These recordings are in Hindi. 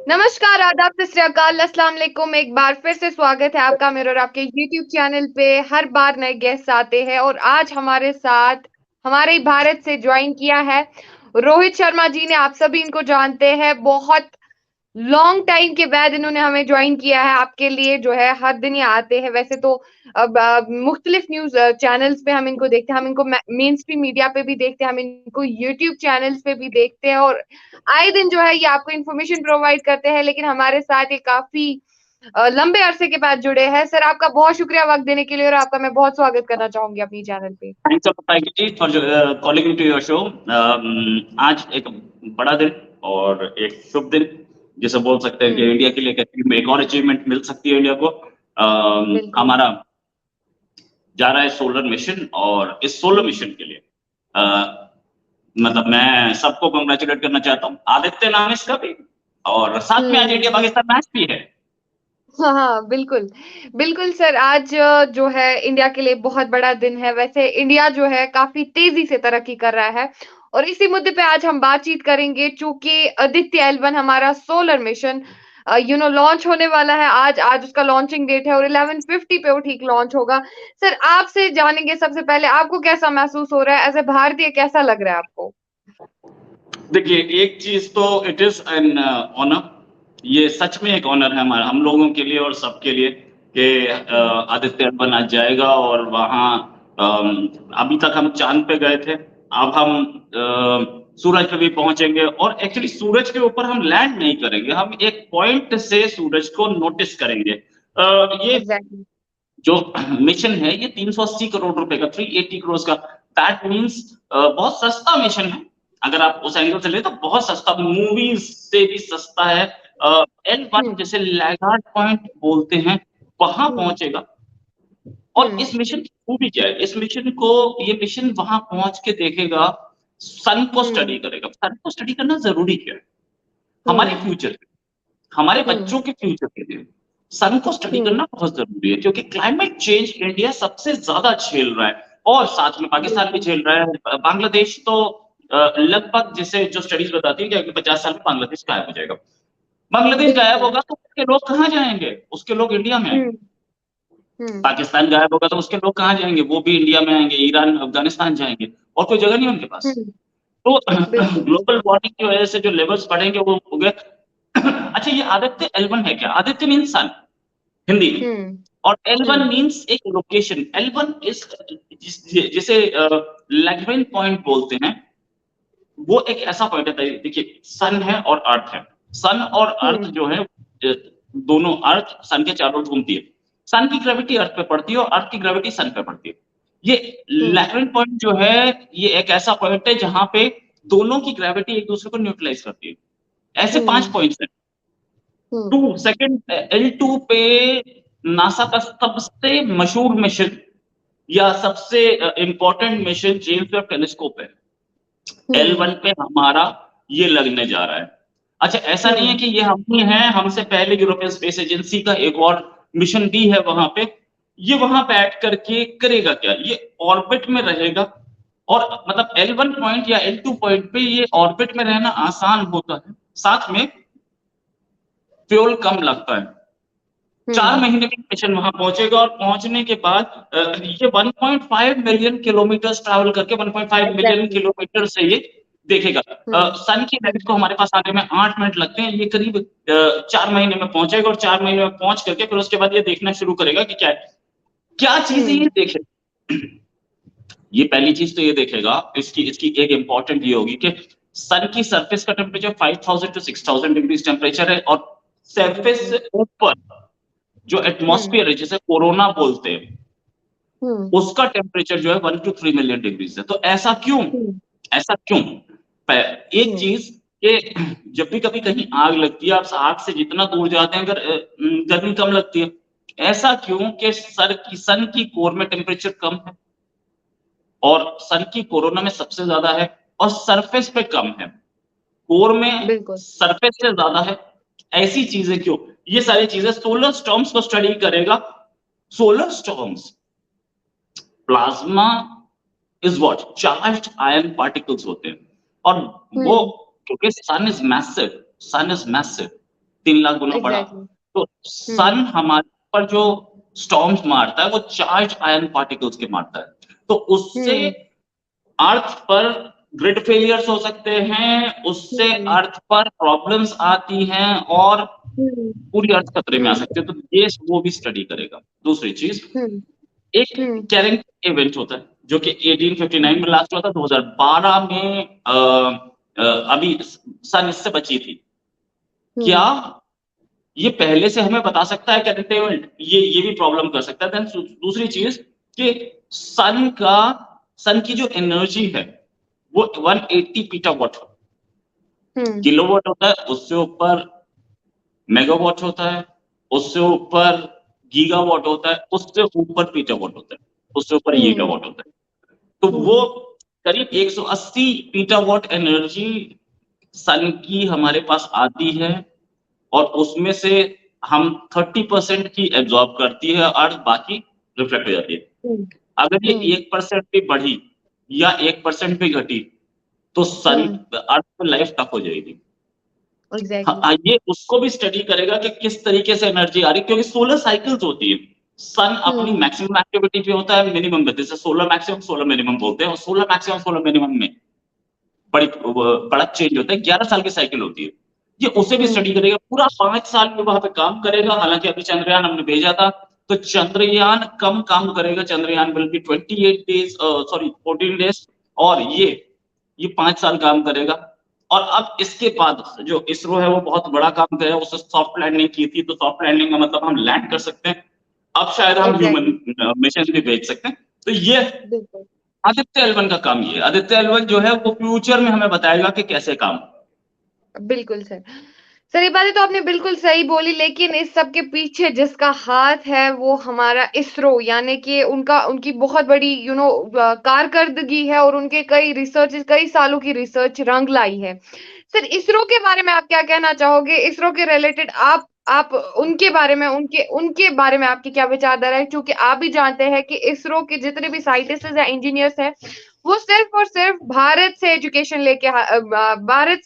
नमस्कार, आदाब, सत श्री अकाल, अस्सलाम वालेकुम। एक बार फिर से स्वागत है आपका मेरे और आपके यूट्यूब चैनल पे। हर बार नए गेस्ट आते हैं और आज हमारे साथ हमारे ही भारत से ज्वाइन किया है रोहित शर्मा जी ने। आप सभी इनको जानते हैं, बहुत लॉन्ग टाइम के बाद इन्होंने हमें ज्वाइन किया है आपके लिए, जो है हर दिन ये आते हैं। वैसे तो अब मुख्तलिफ न्यूज चैनल्स पे हम इनको देखते हैं, हम इनको मेन स्ट्रीम मीडिया पे भी देखते हैं, हम इनको यूट्यूब चैनल्स पे भी देखते हैं और आए दिन जो है ये आपको इन्फॉर्मेशन प्रोवाइड करते हैं। लेकिन हमारे साथ ये काफी लंबे अरसे के बाद जुड़े हैं। सर, आपका बहुत शुक्रिया वक्त देने के लिए और आपका मैं बहुत स्वागत करना चाहूंगी अपनी चैनल पे। Thanks ji for calling to your show. आज एक बड़ा दिन और एक शुभ दिन जिसे बोल सकते हैं कि इंडिया के लिए एक और अचीवमेंट मिल सकती है इंडिया को। बिल्कुल। हमारा जा रहा है सोलर मिशन और इस सोलर मिशन के लिए मतलब मैं सबको कॉन्ग्रेचुलेट करना चाहता हूँ। आदित्य नाम है इसका भी और साथ में आज इंडिया हम्म। पाकिस्तान मैच भी है। हाँ, हाँ, बिल्कुल। बिल्कुल सर, आज जो है इंडिया के लिए बहुत बड़ा दिन है। वैसे इंडिया जो है काफ़ी तेज़ी से तरक्की कर रहा है और इसी मुद्दे पे आज हम बातचीत करेंगे। चूँकि आदित्य L1 हमारा सोलर मिशन लॉन्च होने वाला है आज। आज उसका लॉन्चिंग डेट है और 11:50 पे वो ठीक लॉन्च होगा। सर, आपसे जानेंगे सबसे पहले, आपको कैसा महसूस हो रहा है? एज़ अ भारतीय कैसा लग रहा है आपको? देखिए, एक चीज तो इट इज एन ऑनर। ये सच में एक ऑनर है हमारा, हम लोगों के लिए और सबके लिए कि आदित्य अर्बन आज जाएगा और वहाँ अभी तक हम चांद पे गए थे, अब हम सूरज पे भी पहुंचेंगे और एक्चुअली सूरज के ऊपर हम लैंड नहीं करेंगे, हम एक पॉइंट से सूरज को नोटिस करेंगे। ये एग्ज़ैक्टली। जो मिशन है ये 380 करोड़ रुपए का, 380 करोड़ का। दैट मीन्स बहुत सस्ता मिशन है। अगर आप उस एंगल से ले तो बहुत सस्ता, मूवीज से भी सस्ता है। L1 हुँ, जैसे लैगार्ड पॉइंट बोलते हैं, वहां हुँ, पहुंचेगा। और हुँ, इस मिशन की खूबी क्या है, इस मिशन को, ये मिशन वहां पहुंच के देखेगा, सन को स्टडी हुँ, करेगा। सन को स्टडी करना जरूरी क्या है हमारे हुँ, फ्यूचर, हमारे हुँ, बच्चों के फ्यूचर के लिए सन को स्टडी हुँ, करना बहुत जरूरी है, क्योंकि क्लाइमेट चेंज इंडिया सबसे ज्यादा झेल रहा है और साथ में पाकिस्तान भी बिल्कुल। झेल रहा है। बांग्लादेश तो लगभग, जैसे जो स्टडीज बताती है कि 50 साल में बांग्लादेश गायब हो जाएगा। बांग्लादेश गायब बिल्कुल। होगा तो उसके लोग कहाँ जाएंगे, उसके लोग इंडिया में हुँ, आएंगे। हुँ, पाकिस्तान गायब होगा तो उसके लोग कहाँ जाएंगे, वो भी इंडिया में आएंगे, ईरान अफगानिस्तान जाएंगे और कोई जगह नहीं उनके पास। हुँ, तो बिल्कुल। ग्लोबल वार्मिंग की वजह से जो लेवल्स बढ़ेंगे वो हो गए। अच्छा, ये आदित्य L1 है क्या? आदित्य मीन सन हिंदी में, हुँ, और L1 हुँ, मीन्स एक लोकेशन। L1 इस जिसे लैग्रेंज पॉइंट बोलते हैं, वो एक ऐसा पॉइंट है। देखिए, सन है और अर्थ है। सन और अर्थ हुँ, जो है, दोनों, अर्थ सन के चारों ओर घूमती है। सन की ग्रेविटी अर्थ पे पड़ती है और अर्थ की ग्रेविटी सन पे पड़ती है। ये हुँ, लैग्रेंज पॉइंट जो है, ये एक ऐसा पॉइंट है जहां पे दोनों की ग्रेविटी एक दूसरे को न्यूट्रलाइज करती है। ऐसे 5 हुँ, पॉइंट्स हैं। हुँ, 2 सेकंड L2 पे नासा का सबसे मशहूर मिशन या सबसे important mission James Webb telescope है। हुँ, L1 पे हमारा ये लगने जा रहा है। अच्छा, ऐसा नहीं है हुँ, कि ये हम ही हैं, हमसे पहले यूरोपियन स्पेस एजेंसी का एक और मिशन भी है वहां पे। ये वहां बैठ करके करेगा क्या, ये ऑर्बिट में रहेगा। और मतलब L1 पॉइंट या L2 पॉइंट पे ये ऑर्बिट में रहना आसान होता है, साथ में फ्यूल कम लगता है। 4 हुँ, महीने में मिशन वहां पहुंचेगा और पहुंचने के बाद ये 1.5 मिलियन किलोमीटर ट्रैवल करके 1.5 मिलियन एग्ज़ैक्टली। किलोमीटर से ये देखेगा। हुँ, सन की हुँ, नैटिव को हमारे पास आने में 8 मिनट लगते हैं। ये करीब 4 महीने में पहुंचेगा और 4 महीने में पहुंच करके फिर उसके बाद ये देखना शुरू करेगा कि क्या है, क्या चीजें ये हुँ, देखे। ये पहली चीज तो ये देखेगा, इसकी इसकी एक इंपॉर्टेंट ये होगी कि सन की सरफेस का टेम्परेचर 5000 टू 6000 डिग्री टेम्परेचर है और सरफेस हुँ, से ऊपर जो हुँ, एटमॉस्फेयर है, जिसे कोरोना बोलते हैं, हुँ, उसका टेम्परेचर जो है 1 टू 3 मिलियन डिग्री है। तो ऐसा क्यों, हुँ, ऐसा क्यों? एक हुँ, चीज कि जब भी कभी कहीं आग लगती है, आप आग से जितना दूर जाते हैं, अगर गर्मी कम लगती है। ऐसा क्यों कि सन की कोर में टेम्परेचर कम है और सन की कोरोना में सबसे ज्यादा है और सरफेस पे कम है, कोर में बिल्कुल। सरफेस से ज्यादा है। ऐसी चीजें क्यों? ये सारी चीजें सोलर स्टॉर्म्स को स्टडी करेगा। Solar storms, plasma is what, charged ion particles होते हैं। और वो, हुँ, क्योंकि sun is massive, sun is massive, 3 lakh गुना बड़ा। एग्ज़ैक्टली। तो सन हमारे पर जो स्टॉर्म्स मारता है वो चार्ज आयन पार्टिकल्स के मारता है। तो उससे हुँ, अर्थ पर ग्रिड फेलियर्स हो सकते हैं, उससे हुँ, अर्थ पर प्रॉब्लम्स आती हैं और हुँ, पूरी अर्थ खतरे में आ हुँ, सकती है। तो ये वो भी स्टडी करेगा। दूसरी चीज़, हुँ, एक हुँ, कैरेंटिन इवेंट होता है, जो कि 1859 में लास्ट हुआ था, 2012 में अभी सन इससे बची थी। क्या हुँ, ये पहले से हमें बता सकता है कैरेंटिन इवेंट? ये भी प्रॉब्लम कर सकता है। देन दूसरी चीज़ कि सन का सन की जो एनर्जी है, वो 180 पीटावाट हुँ, किलोवाट होता है, उससे ऊपर मेगावाट होता है, उससे ऊपर गीगावाट होता है, उससे ऊपर पीटावाट होता है, उससे ऊपर हुँ, गीगावाट होता है। तो वो हुँ, करीब 180 पीटावाट एनर्जी सन की हमारे पास आती है और उसमें से हम 30% ही एब्ज़ॉर्ब करती है अर्थ, बाकी रिफ्लेक्ट हो जाती है। हुँ, अगर ये हुँ, 1% भी बढ़ी या 1% भी घटी, तो सन हुँ, अर्थ पे लाइफ टफ हो जाएगी। हाँ, एग्ज़ैक्टली। ये उसको भी स्टडी करेगा कि किस तरीके से एनर्जी आ रही है, क्योंकि सोलर साइकिल्स होती है। सन अपनी हुँ, मैक्सिमम एक्टिविटी पे होता है, मिनिमम पे, जैसे सोलर मैक्सिमम, सोलर मिनिमम बोलते हैं, और सोलर मैक्सिमम, सोलर मिनिमम में बड़ा चेंज होता है, 11 साल की साइकिल होती है। ये उसे भी हुँ, स्टडी करेगा, पूरा 5 साल में वहाँ पे काम करेगा। हालाँकि अभी चंद्रयान हमने भेजा था, तो चंद्रयान कम काम करेगा, Chandrayaan will be 28 days, sorry 14 days, और ये 5 साल काम करेगा। और अब इसके बाद जो इसरो है वो बहुत बड़ा काम करेगा, उसने सॉफ्ट लैंडिंग की थी, तो सॉफ्ट लैंडिंग का मतलब हम लैंड कर सकते हैं। अब शायद हम ह्यूमन एग्ज़ैक्टली, मिशन भी भेज सकते हैं। तो ये बिल्कुल। आदित्य एल1 का काम ये है। आदित्य एल1 जो है वो फ्यूचर में हमें बताएगा कि कैसे काम। बिल्कुल सर। सर, ये बातें तो आपने बिल्कुल सही बोली, लेकिन इस सब के पीछे जिसका हाथ है वो हमारा इसरो, यानी कि उनकी बहुत बड़ी कारकर्दगी है और उनके कई सालों की रिसर्च रंग लाई है। सर, इसरो के बारे में आप क्या कहना चाहोगे? इसरो के रिलेटेड आप उनके बारे में उनके उनके बारे में आपकी क्या विचारधारा है? क्योंकि आप भी जानते हैं कि इसरो के जितने भी साइंटिस्ट्स या इंजीनियर्स हैं, वो सिर्फ़ और सिर्फ़ भारत से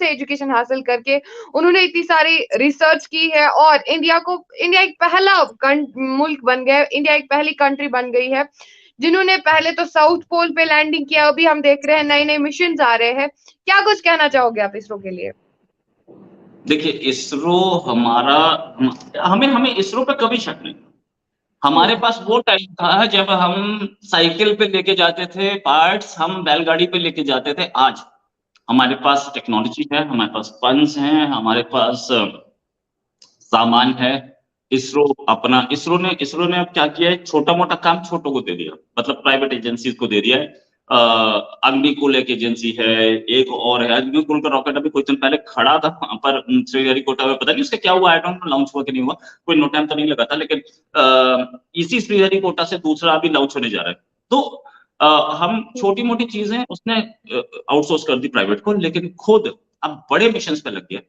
एजुकेशन हासिल करके उन्होंने इतनी सारी रिसर्च की है और इंडिया एक पहला मुल्क बन गया है, इंडिया एक पहली कंट्री बन गई है, जिन्होंने पहले तो साउथ पोल पे लैंडिंग किया, अभी हम देख रहे हैं नए-नए मिशन्स आ रहे हैं। क्या कुछ कहना चाहोगे आप इसरो के लिए? देखिए, इसरो हमारा हम हमें हमें इसरो पे कभी शक नहीं। हमारे हुँ, पास वो टाइम था जब हम साइकिल पे लेके जाते थे पार्ट्स, हम बैलगाड़ी पे लेके जाते थे। आज हमारे पास टेक्नोलॉजी है, हमारे पास फंड्स हैं, हमारे पास सामान है। इसरो ने अब क्या किया है, छोटा-मोटा काम छोटों को दे दिया। मतलब प्राइवेट एजेंसीज़ को दे दिया है। अग्निकुल एक एजेंसी है, एक और है। अग्निकुल का रॉकेट अभी कुछ दिन पहले खड़ा था वहाँ पर श्रीहरिकोटा में, पता नहीं उसका क्या हुआ, आई डोंट नो लॉन्च हुआ कि नहीं हुआ। कोई नो टाइम तो नहीं लगा था, लेकिन इसी श्रीहरिकोटा से दूसरा अभी लॉन्च होने जा रहा है। तो अ, हम हुँ, छोटी-मोटी चीज़ें उसने आउटसोर्स कर दी प्राइवेट को, लेकिन खुद अब बड़े मिशन्स पे लग गया।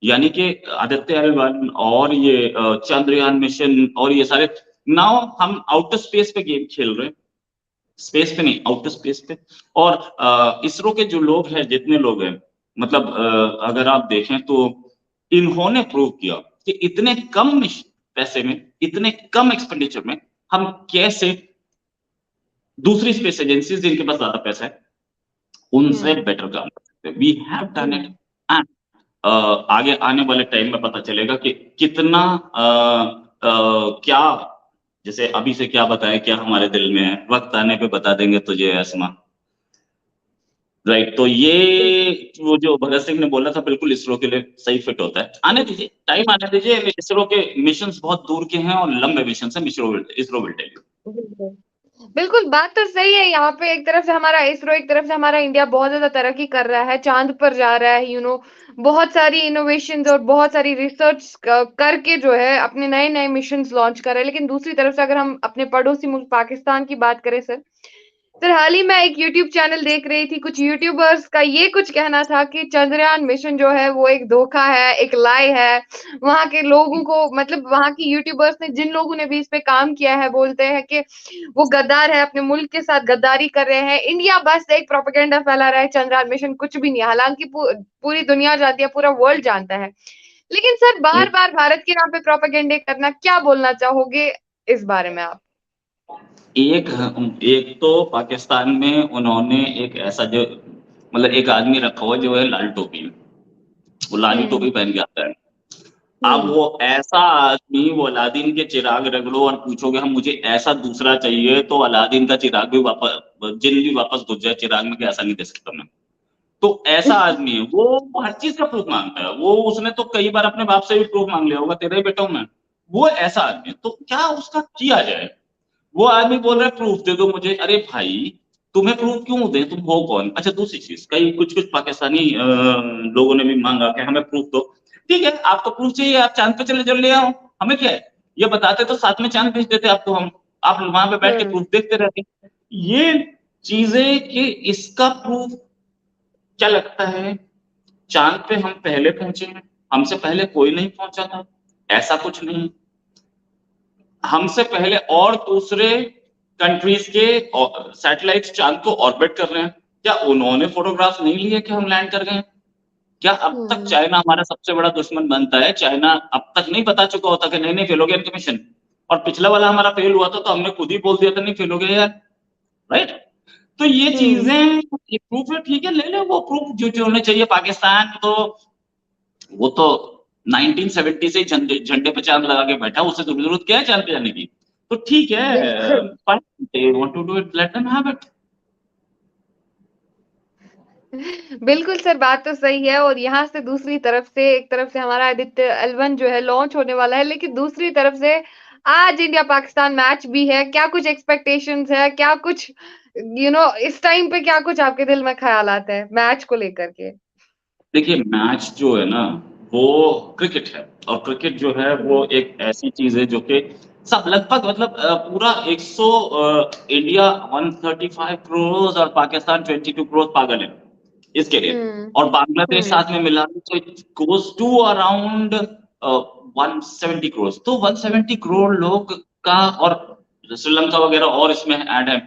यानी कि आदित्य एल1 और ये चंद्रयान मिशन और ये सारे, नाउ हम आउटर स्पेस पे गेम खेल रहे हैं। स्पेस पे नहीं, आउटर स्पेस पे। और इसरो के जो लोग हैं, जितने लोग हैं, मतलब अगर आप देखें तो इन्होंने प्रूव किया कि इतने कम पैसे में, इतने कम एक्सपेंडिचर में हम कैसे दूसरी स्पेस एजेंसीज़ जिनके पास ज़्यादा पैसा है, उनसे हुँ, बेटर काम कर सकते हैं। We have done it. हुँ, एंड अ, आगे आने वाले टाइम में पता चलेगा कि कितना क्या, जैसे अभी से क्या बताएँ, क्या हमारे दिल में है, वक़्त आने पे बता देंगे तुझे आसमाँ। राइट, तो बिल्कुल। ये वो जो भगत सिंह ने बोला था, बिल्कुल इसरो के लिए सही फिट होता है। आने दीजिए, टाइम आने दीजिए, इसरो के मिशंस बहुत दूर के हैं और लंबे मिशंस हैं, इसरो विल टेल यू। बिल्कुल। बिल्कुल, बात तो सही है, यहाँ पे एक तरफ से हमारा इसरो, एक तरफ से हमारा इंडिया बहुत ज़्यादा तरक्की कर रहा है, चाँद पर जा रहा है, बहुत सारी इनोवेशंस और बहुत सारी रिसर्च करके जो है अपने नए-नए मिशंस लॉन्च कर रहा है। लेकिन दूसरी तरफ से अगर हम अपने पड़ोसी मुल्क पाकिस्तान की बात करें सर, हाल ही में एक यूट्यूब चैनल देख रही थी, कुछ यूट्यूबर्स का ये कुछ कहना था कि चंद्रयान मिशन जो है वो एक धोखा है, एक लाई है। वहाँ के लोगों को मतलब वहाँ की यूट्यूबर्स ने जिन लोगों ने भी इस पे काम किया है, बोलते हैं कि वो गद्दार है, अपने मुल्क के साथ गद्दारी कर रहे हैं। इंडिया बस एक प्रोपेगेंडा फैला रहा है, चंद्रयान मिशन कुछ भी नहीं है। हालाँकि पूरी दुनिया जानती है, पूरा वर्ल्ड जानता है। लेकिन सर बार-बार भारत के नाम पे प्रोपेगेंडे करना, क्या बोलना चाहोगे इस बारे में आप? एक तो पाकिस्तान में उन्होंने एक ऐसा जो मतलब एक आदमी रखा हुआ जो है लाल टोपी में, वो लाली हुँ, टोपी पहन के आता है। अब हुँ, वो ऐसा आदमी वो अलादीन के चिराग रगड़ो और पूछोगे हम मुझे ऐसा दूसरा चाहिए तो अलादीन का चिराग भी जिन भी वापस घुस जाए चिराग में कि ऐसा नहीं दे सकता मैं। तो ऐसा आदमी है, वो हर चीज़ का प्रूफ़ माँगता है। वो उसने तो कई बार अपने बाप से भी प्रूफ़ माँग लिया होगा, तेरा ही बेटा हूँ मैं। वो ऐसा आदमी है, तो क्या उसका किया जाए? वो आदमी बोल रहा है प्रूफ़ दे दो मुझे। अरे भाई, तुम्हें प्रूफ़ क्यों दें? तुम हो कौन? अच्छा दूसरी चीज़, कई कुछ-कुछ पाकिस्तानी लोगों ने भी माँगा कि हमें प्रूफ़ दो। ठीक है, आपको प्रूफ़ चाहिए, आप चाँद पे चले जाओ ले आओ, हमें क्या है? ये बताते तो साथ में चाँद भेज देते आपको हम। आप वहाँ पे बैठ के हुँ, प्रूफ़ देखते रहते। ये चीज़ें कि इसका प्रूफ़ क्या लगता है चाँद पे हम पहले पहुँचे हैं, हमसे पहले कोई नहीं पहुँचा था, ऐसा कुछ नहीं। हमसे पहले और दूसरे कंट्रीज़ के सैटेलाइट्स चाँद को ऑर्बिट कर रहे हैं। क्या उन्होंने फ़ोटोग्राफ्स नहीं लिए कि हम लैंड कर गए हैं? क्या अब तक हुँ, चाइना हमारा सबसे बड़ा दुश्मन बनता है? चाइना अब तक नहीं बता चुका होता कि नहीं, नहीं फेल हो गया इनका मिशन और पिछला वाला हमारा फेल हुआ था, तो हमने खुद ही बोल दिया था नहीं फेल हो गया यार, राइट? तो ये हुँ। चीज़ें ये प्रूफ़ है ठीक है, ले लो वो प्रूफ़ जो होने चाहिए। पाकिस्तान तो वो तो 1970 से ही झंडे झंडे पे चाँद लगा के बैठा है, उसे तो ज़रूरत क्या है चाँद पे जाने की? तो ठीक है बिल्कुल। Fine they want to do it let them have it. बिल्कुल सर, बात तो सही है और यहाँ से दूसरी तरफ से एक तरफ से हमारा आदित्य L1 जो है लॉन्च होने वाला है, लेकिन दूसरी तरफ से आज इंडिया-पाकिस्तान मैच भी है। क्या कुछ एक्सपेक्टेशंस है? क्या कुछ इस टाइम पे क्या कुछ आपके दिल में ख़यालात है मैच को लेकर के? देखिए मैच जो है ना, वो क्रिकेट है और क्रिकेट जो है वो हुँ, एक ऐसी चीज़ है जो कि सब लगभग मतलब पूरा 100 इंडिया 135 करोड़ और पाकिस्तान 22 करोड़ पागल है इसके लिए हुँ, और बांग्लादेश हुँ, साथ में मिला तो it goes to around 170 crore तो 170 हुँ, करोड़ लोग का और श्रीलंका वगैरह और इसमें ऐड है।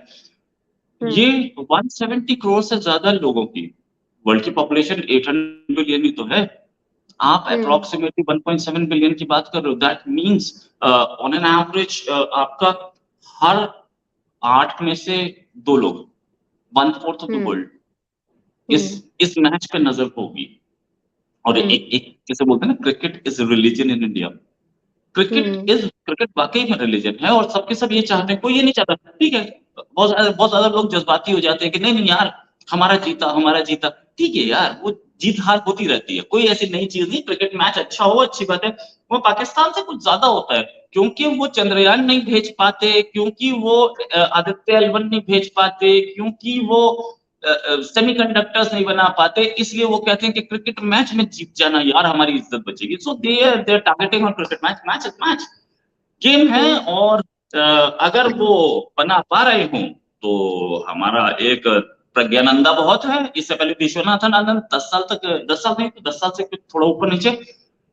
ये हुँ, 170 करोड़ से ज़्यादा लोगों की वर्ल्ड की पॉपुलेशन 800 बिलियन ही तो है। आप हुँ, अप्रॉक्सिमेटली 1.7 बिलियन की बात कर रहे हो that means on an average आपका हर 8 में से 2 लोग 1/4 ऑफ द हुँ, वर्ल्ड इस हुँ, इस मैच पे नज़र होगी। और हुँ, एक एक जिसे बोलते हैं ना cricket is a religion in India. Hmm, cricket वाक़ई में रिलिजन है और सबके सब ये चाहते हैं, कोई ये नहीं चाहता ठीक है, बहुत ज़्यादा लोग जज़्बाती हो जाते हैं कि नहीं, नहीं यार हमारा जीता। ठीक है यार, वो जीत-हार होती रहती है, कोई ऐसी नई चीज़ नहीं, क्रिकेट मैच अच्छा हो, अच्छी बात है। वो पाकिस्तान से कुछ ज़्यादा होता है, क्योंकि वो चंद्रयान नहीं भेज पाते, क्योंकि वो आदित्य एल-1 नहीं भेज पाते, क्योंकि वो सेमीकंडक्टर्स नहीं बना पाते, इसलिए वो कहते हैं कि क्रिकेट मैच में जीत जाना यार हमारी इज़्ज़त बचेगी। So they are targeting on cricket match, match is match, game है हुँ, और अगर वो बना पा रहे हों, तो हमारा एक प्रज्ञानंदा बहुत है, इससे पहले विश्वनाथन आनंद 10 साल तक 10 साल नहीं, 10 साल से कुछ थोड़ा ऊपर-नीचे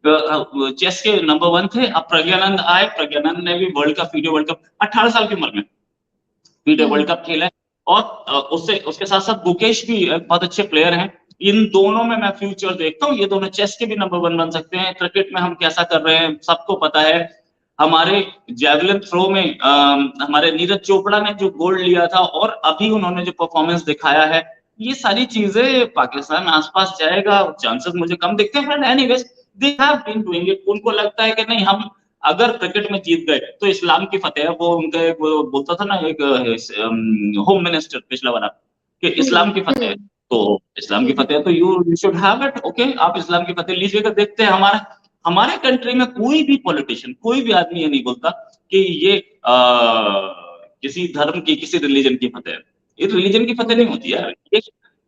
चेस के नंबर 1 थे, अब प्रज्ञानंद आए, प्रज्ञानंद ने भी वर्ल्ड कप 18 साल की उम्र में टी20 हुँ, वर्ल्ड कप खेला है और उससे उसके साथ-साथ गुकेश भी बहुत अच्छे प्लेयर हैं। इन दोनों में मैं फ्यूचर देखता हूँ, ये दोनों चेस के भी नंबर 1 बन सकते हैं। क्रिकेट में हम कैसा कर रहे हैं, सबको पता है। हमारे जैवलिन थ्रो में हमारे नीरज चोपड़ा ने जो गोल्ड लिया था और अभी उन्होंने जो परफॉर्मेंस दिखाया है, ये सारी चीज़ें पाकिस्तान आस-पास जाएगा, चांसेस मुझे कम दिखते हैं but anyways they have been doing it. उनको लगता है कि नहीं हम अगर क्रिकेट में जीत गए तो इस्लाम की फतेह है। वो उनका एक वो बोलता था ना एक होम मिनिस्टर पिछला वाला कि इस्लाम हुँ, की फतेह है। हुँ, तो इस्लाम की हुँ, फतेह तो you should have it okay आप इस्लाम की फतेह लीजिएगा। देखते हैं हमारे कंट्री में कोई भी पॉलिटिशियन कोई भी आदमी ये नहीं बोलता कि ये किसी धर्म की किसी रिलीजन की फतेह है। ये रिलीजन की फतेह नहीं होती बिल्कुल। यार।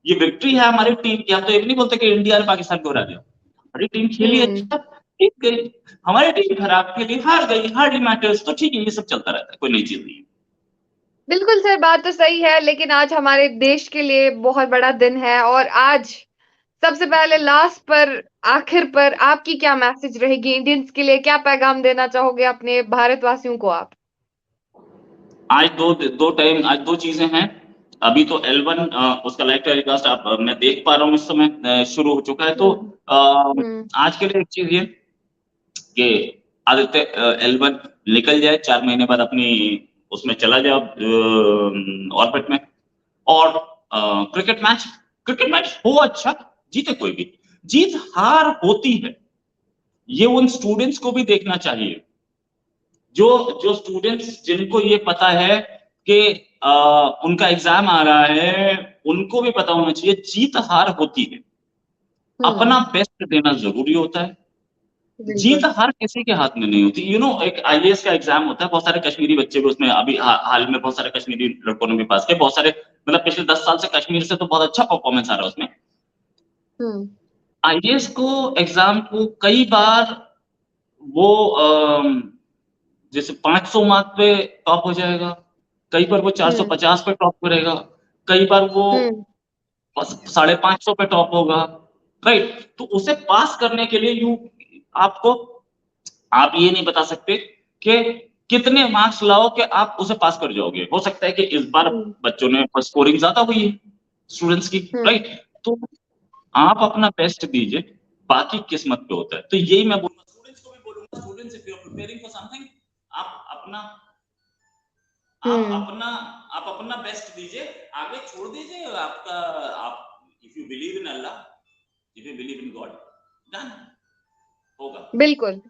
ये विक्ट्री है हमारी टीम की। हम तो ये भी नहीं बोलते कि इंडिया ने पाकिस्तान को हरा दिया। हमारी टीम खेली हुँ। अच्छा, जीत गई। हमारी टीम खराब खेली, हार गई, हार्डली मैटर्स तो ठीक है, ये सब चलता रहता है, कोई नई चीज़ नहीं है। बिल्कुल सर, बात तो सही है, लेकिन आज हमारे देश के लिए बहुत बड़ा दिन है और आज सबसे पहले लास्ट पर आखिर पर आपकी क्या मैसेज रहेगी इंडियंस के लिए? क्या पैगाम देना चाहोगे अपने भारतवासियों को आप? आज 2 चीज़ें हैं। अभी तो L1 उसका लाइव टेलीकास्ट मैं देख पा रहा हूँ इस समय शुरू हो चुका है। तो हुँ, अ, हुँ, आज के लिए एक चीज़ ये, कि आदित्य L1 निकल जाए 4 महीने बाद अपनी उसमें चला जाए ऑर्बिट में। और क्रिकेट मैच हो अच्छा, जीते कोई भी, जीत हार होती है, ये उन स्टूडेंट्स को भी देखना चाहिए। जो स्टूडेंट्स जिनको ये पता है कि उनका एग्जाम आ रहा है, उनको भी पता होना चाहिए जीत हार होती है, अपना बेस्ट देना जरूरी होता है। जीत हार किसी के हाथ में नहीं होती। एक IAS का एग्जाम होता है, बहुत सारे कश्मीरी बच्चे भी उसमें अभी हाल में बहुत सारे कश्मीरी लड़कों ने भी पास किया, बहुत सारे मतलब पिछले 10 साल से कश्मीर से तो बहुत अच्छा परफॉर्मेंस आ रहा है उसमें। IAS को एग्जाम को कई बार वो जैसे 500 मार्क पे टॉप हो जाएगा, कई बार वो 450 पे टॉप करेगा, कई बार वो 550 पे टॉप होगा, राइट? तो उसे पास करने के लिए आप ये नहीं बता सकते कि कितने मार्क्स लाओ कि आप उसे पास कर जाओगे। हो सकता है कि इस बार बच्चों ने स्कोरिंग ज्यादा हुई है स्टूडेंट्स की, राइट? तो आप अपना बेस्ट दीजिए, बाकी किस्मत पे होता है। तो यही मैं बोलूंगा, स्टूडेंट्स को भी बोलूंगा, students if you are preparing for something, आप अपना आप अपना बेस्ट दीजिए, आगे छोड़ दीजिए आपका। आप if you believe in Allah, if you believe in God, done होगा। बिल्कुल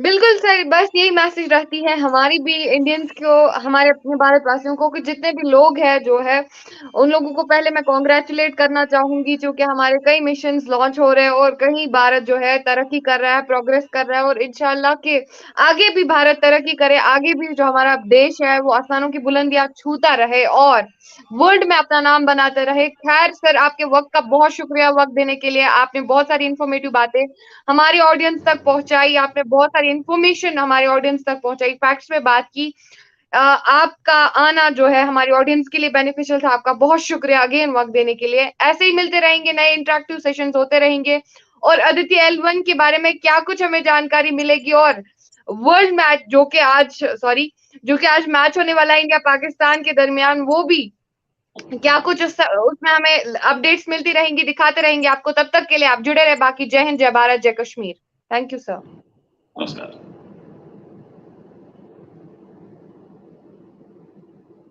बिल्कुल सर, बस यही मैसेज रहती है हमारी भी इंडियंस को, हमारे अपने भारतवासियों को, कि जितने भी लोग हैं जो है उन लोगों को पहले मैं कॉन्ग्रेचुलेट करना चाहूंगी, क्योंकि हमारे कई मिशंस लॉन्च हो रहे हैं और कहीं भारत जो है तरक्की कर रहा है, प्रोग्रेस कर रहा है, और इंशाल्लाह के आगे भी भारत तरक्की करे, आगे भी जो हमारा देश है वो आसमानों की बुलंदियां छूता रहे और वर्ल्ड में अपना नाम बनाते रहे। खैर सर, आपके वक्त का बहुत शुक्रिया, वक्त देने के लिए। आपने बहुत सारी इन्फॉर्मेटिव बातें हमारी ऑडियंस तक पहुंचाई, आपने बहुत सारी इन्फॉर्मेशन हमारे ऑडियंस तक पहुंचाई, फैक्ट्स पे बात की। आपका आना जो है हमारी ऑडियंस के लिए बेनिफिशियल था। आपका बहुत शुक्रिया अगेन वक्त देने के लिए। ऐसे ही मिलते रहेंगे, नए इंटरेक्टिव सेशंस होते रहेंगे। और आदित्य L1 के बारे में क्या कुछ हमें जानकारी मिलेगी, और वर्ल्ड मैच जो कि आज मैच होने वाला है इंडिया पाकिस्तान के दरमियान, वो भी क्या कुछ उसमें हमें अपडेट्स मिलती रहेंगी, दिखाते रहेंगे आपको। तब तक के लिए आप जुड़े रहे। बाकी जय हिंद, जय भारत, जय कश्मीर। Thank you sir. नमस्कार।